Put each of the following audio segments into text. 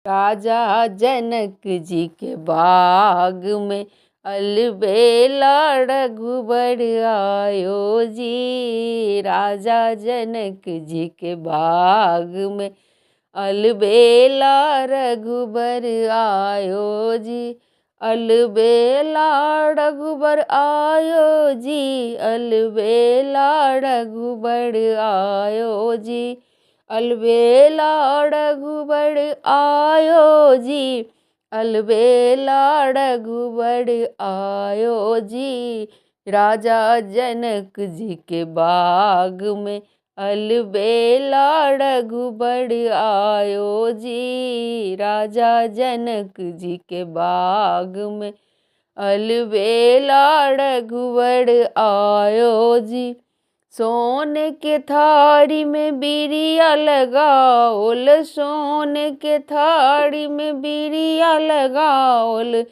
राजा जनक जी के बाग में अलबेला रघुबर आयो जी। राजा जनक जी के बाग में अलबेला रघुबर आयो जी। अलबेला रघुबर आयो जी। अलबेला रघुबर आयो जी। अलबेला रघुबर आयो जी। अलबेला रघुबर आयो जी। राजा जनक जी के बाग में अलबेला रघुबर आयो जी। राजा जनक जी के बाग में अलबेला रघुबर आयो जी। सोने के थारी में बिरिया लगाओल। सोने के थारी में बिरिया लगाओल।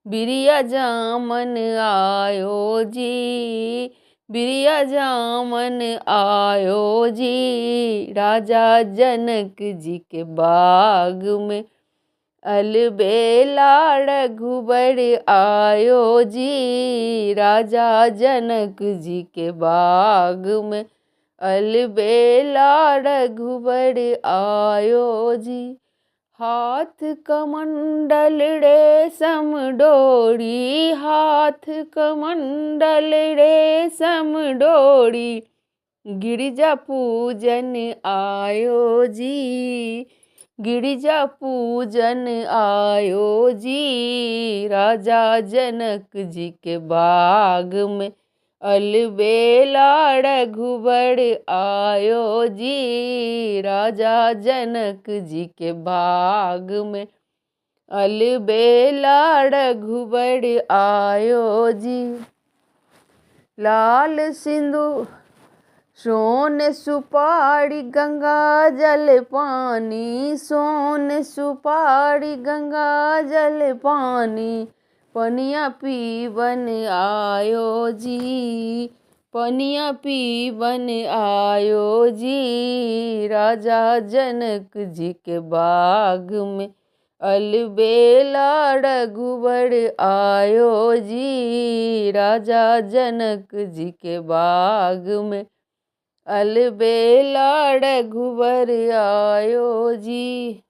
बिरिया जामन आयो जी। बिरिया जामन आयो जी। राजा जनक जी के बाग में अलबेला रघुबर आयो जी। राजा जनक जी के बाग में अलबेला रघुबर आयो जी। हाथ कमंडल रेशम डोरी। हाथ कमंडल रेशम डोरी। गिरिजा पूजन आयो जी। गिरिजा पूजन आयो जी। राजा जनक जी के बाग में अलबेला रघुबर आयो जी। राजा जनक जी के बाग में अलबेला रघुबर आयो जी। लाल सिंदूर सोन सुपारी गंगा जल पानी। सोन सुपारी गंगा जल पानी। पनिया पीवन आयो जी। पनिया पीवन आयो जी। राजा जनक जी के बाग में अलबेला रघुबर आयो जी। राजा जनक जी के बाग में अलबेला रघुबर आयो जी।